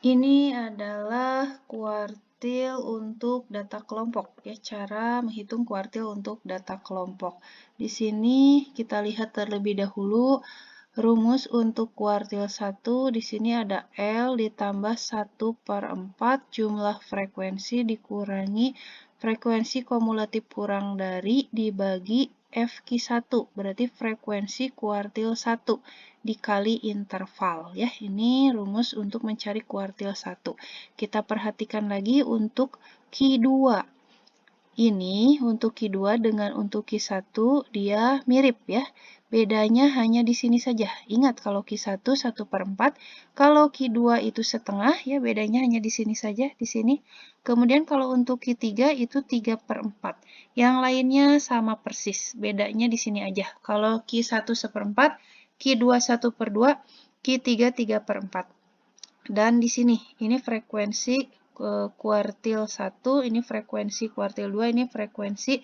Ini adalah kuartil untuk data kelompok, ya, cara menghitung kuartil untuk data kelompok. Di sini kita lihat terlebih dahulu rumus untuk kuartil 1. Di sini ada L ditambah 1/4 jumlah frekuensi dikurangi frekuensi kumulatif kurang dari dibagi FQ1, berarti frekuensi kuartil 1 dikali interval, ya. Ini rumus untuk mencari kuartil 1. Kita perhatikan lagi untuk Q2. Ini untuk Q2 dengan untuk Q1 dia mirip, ya. Bedanya hanya di sini saja. Ingat kalau Q1 1/4, kalau Q2 itu setengah, ya, bedanya hanya di sini saja, di sini. Kemudian kalau untuk Q3 itu 3/4. Yang lainnya sama persis, bedanya di sini aja. Kalau Q1 1/4, Q2 1/2, Q3 3/4. Dan di sini, ini frekuensi kuartil 1, ini frekuensi kuartil 2, ini frekuensi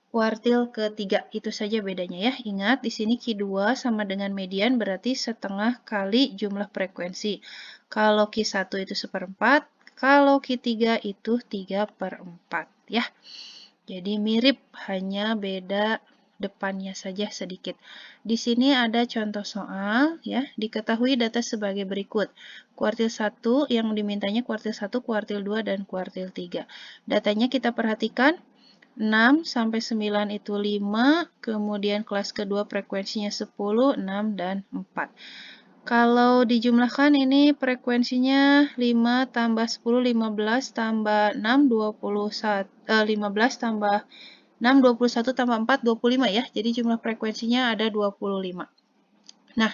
kuartil ketiga. Itu saja bedanya, ya. Ingat, di sini Q2 sama dengan median, berarti setengah kali jumlah frekuensi. Kalau Q1 itu 1/4, kalau Q3 itu 3/4, ya. Jadi mirip, hanya beda depannya saja sedikit. Di sini ada contoh soal, ya. Diketahui data sebagai berikut. Kuartil 1 yang dimintanya kuartil 1, kuartil 2, dan kuartil 3. Datanya kita perhatikan. 6 sampai 9 itu 5, kemudian kelas kedua frekuensinya 10, 6, dan 4. Kalau dijumlahkan ini frekuensinya 5 tambah 10, 15 tambah 6, 15 tambah 6, 21 tambah 4, 25, ya. Jadi jumlah frekuensinya ada 25. Nah,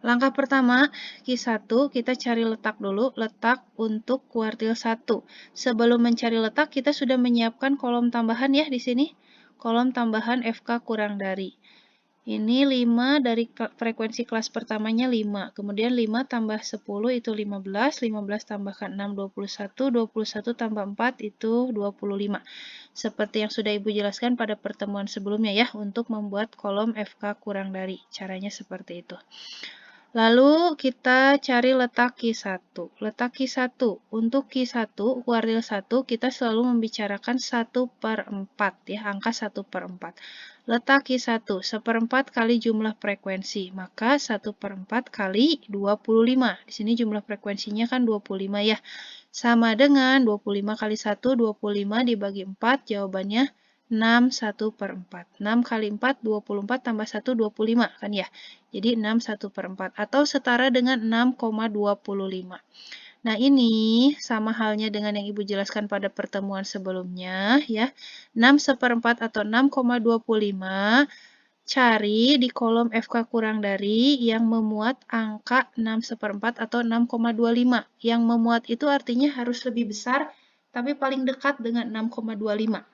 langkah pertama, Q1, kita cari letak dulu, letak untuk kuartil 1. Sebelum mencari letak, kita sudah menyiapkan kolom tambahan, ya, di sini. Kolom tambahan FK kurang dari. Ini 5 dari frekuensi kelas pertamanya 5. Kemudian 5 tambah 10 itu 15. 15 tambahkan 6, 21. 21 tambah 4 itu 25. Seperti yang sudah Ibu jelaskan pada pertemuan sebelumnya, ya, untuk membuat kolom FK kurang dari. Caranya seperti itu. Lalu kita cari letak Q1. Letak Q1. Untuk Q1, kuartil 1, kita selalu membicarakan 1/4, ya, angka 1/4. Letak Q1, 1/4 kali jumlah frekuensi, maka 1/4 kali 25. Di sini jumlah frekuensinya kan 25, ya. Sama dengan 25 kali 1, 25 dibagi 4, jawabannya 6 1/4. 6 kali 4, 24 tambah 1, 25, kan, ya. Jadi 6 1/4 atau setara dengan 6,25. Nah, ini sama halnya dengan yang Ibu jelaskan pada pertemuan sebelumnya, ya. 6 1/4 atau 6,25, cari di kolom FK kurang dari yang memuat angka 6 1/4 atau 6,25. Yang memuat itu artinya harus lebih besar, tapi paling dekat dengan 6,25.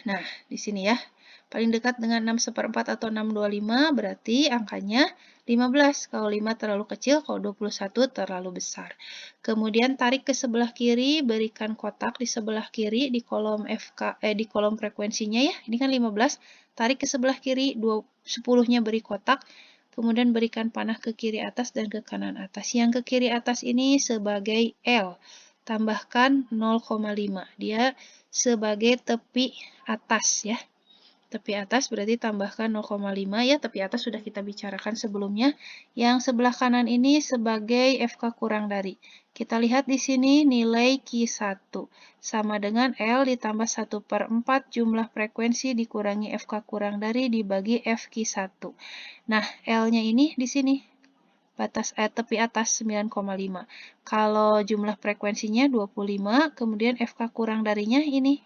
Nah, di sini, ya. Paling dekat dengan 6 1/4 atau 6,25 berarti angkanya 15. Kalau 5 terlalu kecil, kalau 21 terlalu besar. Kemudian tarik ke sebelah kiri, berikan kotak di sebelah kiri di kolom di kolom frekuensinya, ya. Ini kan 15. Tarik ke sebelah kiri, 10-nya beri kotak. Kemudian berikan panah ke kiri atas dan ke kanan atas. Yang ke kiri atas ini sebagai L. Tambahkan 0,5. Dia sebagai tepi atas, ya. Tepi atas berarti tambahkan 0,5, ya. Tepi atas sudah kita bicarakan sebelumnya. Yang sebelah kanan ini sebagai FK kurang dari. Kita lihat di sini nilai Q1 sama dengan L ditambah 1/4 jumlah frekuensi dikurangi FK kurang dari dibagi FQ1. Nah, L-nya ini di sini. Batas tepi atas 9,5. Kalau jumlah frekuensinya 25, kemudian FK kurang darinya ini.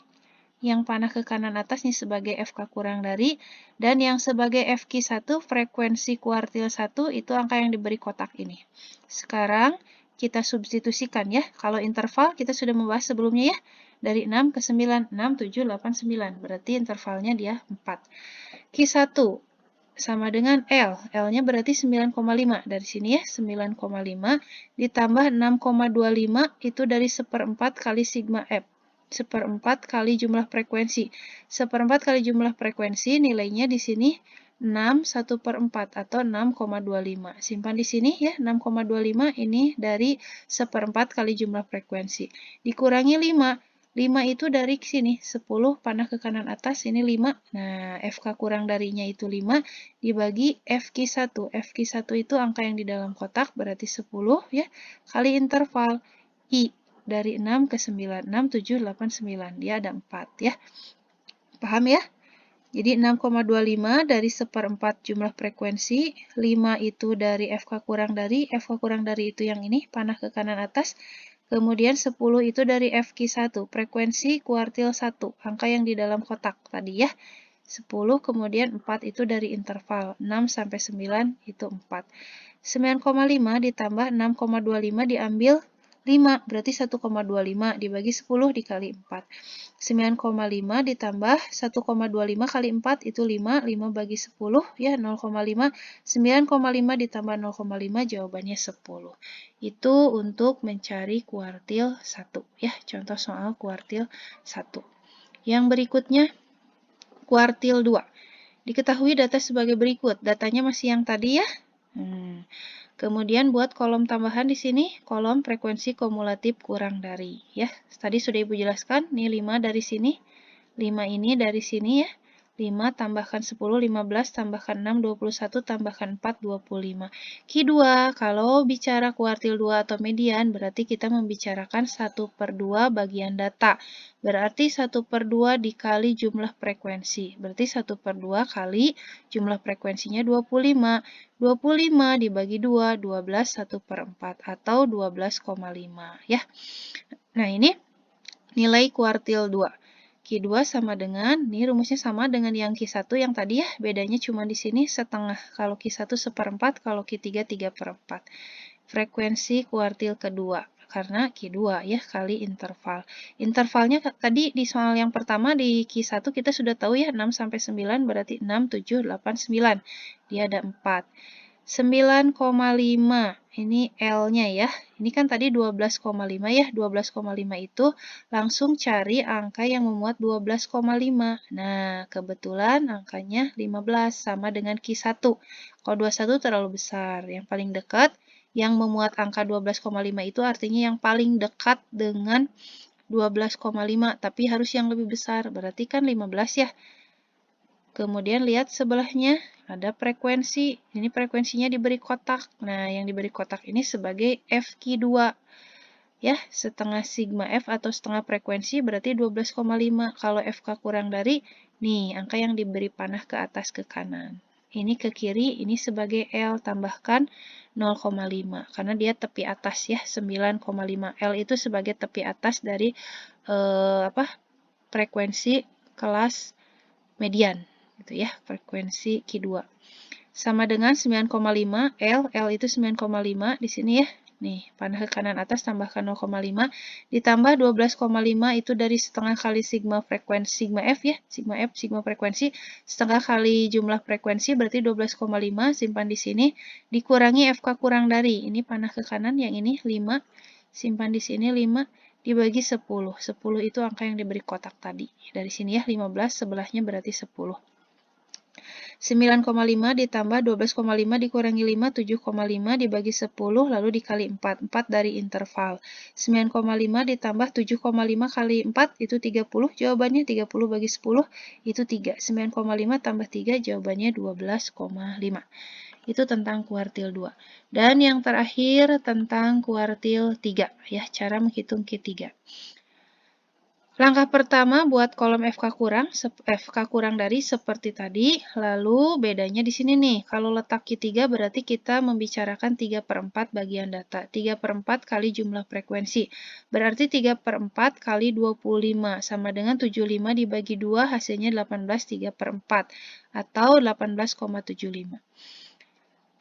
Yang panah ke kanan atas nih sebagai FK kurang dari, dan yang sebagai FQ1 frekuensi kuartil 1 itu angka yang diberi kotak ini. Sekarang kita substitusikan, ya. Kalau interval kita sudah membahas sebelumnya, ya. Dari 6 ke 9, 6, 7, 8, 9. Berarti intervalnya dia 4. Q1 sama dengan L. L-nya berarti 9,5. Dari sini, ya, 9,5 ditambah 6,25 itu dari 1/4 kali sigma F. 1/4 kali jumlah frekuensi. 1/4 kali jumlah frekuensi nilainya di sini 6 1/4 atau 6,25. Simpan di sini ya, 6,25 ini dari 1/4 kali jumlah frekuensi. Dikurangi 5. 5 itu dari sini, 10 panah ke kanan atas, ini 5. Nah, FK kurang darinya itu 5, dibagi FQ1. FQ1 itu angka yang di dalam kotak, berarti 10 ya, kali interval I dari 6 ke 9. 6, 7, 8, 9. Dia ada 4 ya. Paham ya? Jadi 6,25 dari 1/4 jumlah frekuensi, 5 itu dari FK kurang dari itu yang ini, panah ke kanan atas, kemudian 10 itu dari FQ1, frekuensi kuartil 1, angka yang di dalam kotak tadi ya. 10, kemudian 4 itu dari interval, 6 sampai 9 itu 4. 9,5 ditambah 6,25 diambil 5, berarti 1,25 dibagi 10 dikali 4. 9,5 ditambah 1,25 kali 4 itu 5, 5 bagi 10 ya 0,5, 9,5 ditambah 0,5 jawabannya 10. Itu untuk mencari kuartil 1 ya, contoh soal kuartil 1. Yang berikutnya kuartil 2. Diketahui data sebagai berikut, datanya masih yang tadi ya. Kemudian buat kolom tambahan di sini, kolom frekuensi kumulatif kurang dari ya. Tadi sudah Ibu jelaskan, nih 5 dari sini, 5 ini dari sini ya. 5 tambahkan 10, 15, tambahkan 6, 21, tambahkan 4, 25. Q2, kalau bicara kuartil 2 atau median, berarti kita membicarakan 1/2 bagian data. Berarti 1/2 dikali jumlah frekuensi. Berarti 1/2 kali jumlah frekuensinya 25. 25 dibagi 2, 12 1/4 atau 12,5 ya. Nah, ini nilai kuartil 2. Q2 sama dengan, ini rumusnya sama dengan yang Q1 yang tadi ya, bedanya cuma di sini setengah. Kalau Q1 1/4, kalau Q3 3/4. Frekuensi kuartil kedua, karena Q2 ya, kali interval. Intervalnya tadi di soal yang pertama di Q1 kita sudah tahu ya, 6 sampai 9 berarti 6, 7, 8, 9. Dia ada 4. 9,5 ini L-nya ya. Ini kan tadi 12,5 ya. 12,5 itu langsung cari angka yang memuat 12,5. Nah, kebetulan angkanya 15 sama dengan Q1. Kalau 21 terlalu besar. Yang paling dekat yang memuat angka 12,5 itu artinya yang paling dekat dengan 12,5, tapi harus yang lebih besar. Berarti kan 15 ya. Kemudian lihat sebelahnya ada frekuensi. Ini frekuensinya diberi kotak. Nah, yang diberi kotak ini sebagai FQ2. Ya, setengah sigma F atau setengah frekuensi berarti 12,5. Kalau FK kurang dari, nih, angka yang diberi panah ke atas ke kanan. Ini ke kiri, ini sebagai L, tambahkan 0,5. Karena dia tepi atas ya, 9,5. L itu sebagai tepi atas dari frekuensi kelas median. Gitu ya, frekuensi Q2. Sama dengan 9,5 L, L itu 9,5 di sini ya. Nih, panah ke kanan atas tambahkan 0,5 ditambah 12,5 itu dari setengah kali sigma frekuensi sigma F ya, sigma F sigma frekuensi setengah kali jumlah frekuensi berarti 12,5, simpan di sini dikurangi FK kurang dari. Ini panah ke kanan yang ini 5, simpan di sini 5 dibagi 10. 10 itu angka yang diberi kotak tadi. Dari sini ya 15 sebelahnya berarti 10. 9,5 ditambah 12,5 dikurangi 5, 7,5 dibagi 10, lalu dikali 4. 4 dari interval. 9,5 ditambah 7,5 kali 4, itu 30. Jawabannya 30 bagi 10, itu 3. 9,5 tambah 3, jawabannya 12,5. Itu tentang kuartil 2. Dan yang terakhir tentang kuartil 3. Ya, cara menghitung Q3. Langkah pertama buat kolom FK kurang dari seperti tadi, lalu bedanya di sini nih, kalau letak Q3 berarti kita membicarakan 3/4 bagian data, 3/4 kali jumlah frekuensi, berarti 3/4 kali 25, sama dengan 75 dibagi 2, hasilnya 18 3/4, atau 18,75.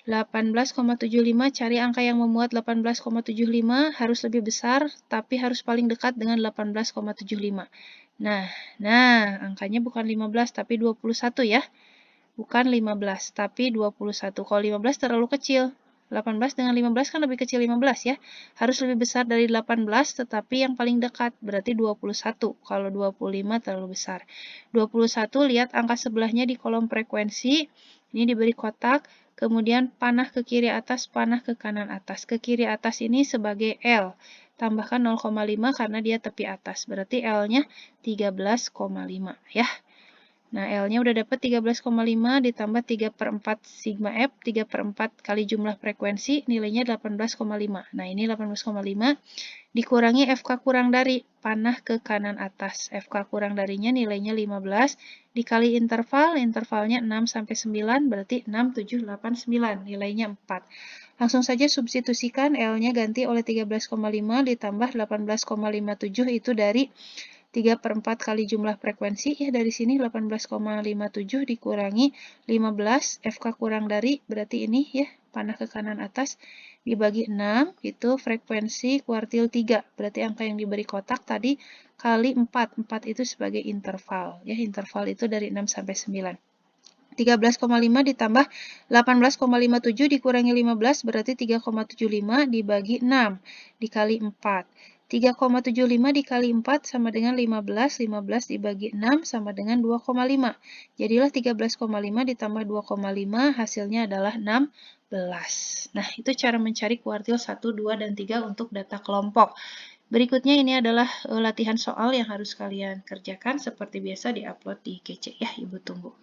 18,75, cari angka yang memuat 18,75 harus lebih besar, tapi harus paling dekat dengan 18,75. Nah, angkanya bukan 15, tapi 21 ya. Bukan 15, tapi 21. Kalau 15 terlalu kecil. 18 dengan 15 kan lebih kecil 15 ya. Harus lebih besar dari 18, tetapi yang paling dekat, berarti 21. Kalau 25 terlalu besar. 21, lihat angka sebelahnya di kolom frekuensi. Ini diberi kotak, kemudian panah ke kiri atas, panah ke kanan atas. Ke kiri atas ini sebagai L. Tambahkan 0,5 karena dia tepi atas. Berarti L-nya 13,5 ya. Nah, L-nya udah dapat 13,5 ditambah 3 per 4 sigma F, 3 per 4 kali jumlah frekuensi, nilainya 18,5. Nah, ini 18,5 dikurangi FK kurang dari, panah ke kanan atas. FK kurang darinya nilainya 15, dikali interval, intervalnya 6 sampai 9, berarti 6, 7, 8, 9, nilainya 4. Langsung saja substitusikan, L-nya ganti oleh 13,5 ditambah 18,57, itu dari 3 per 4 kali jumlah frekuensi, ya dari sini 18,57 dikurangi 15, FK kurang dari, berarti ini ya, panah ke kanan atas, dibagi 6, itu frekuensi kuartil 3, berarti angka yang diberi kotak tadi kali 4, 4 itu sebagai interval, ya interval itu dari 6 sampai 9. 13,5 ditambah 18,57 dikurangi 15 berarti 3,75 dibagi 6 dikali 4. 3,75 dikali 4 sama dengan 15, 15 dibagi 6 sama dengan 2,5. Jadilah 13,5 ditambah 2,5 hasilnya adalah 16. Nah, itu cara mencari kuartil 1, 2, dan 3 untuk data kelompok. Berikutnya ini adalah latihan soal yang harus kalian kerjakan seperti biasa diupload di Kece ya, Ibu tunggu.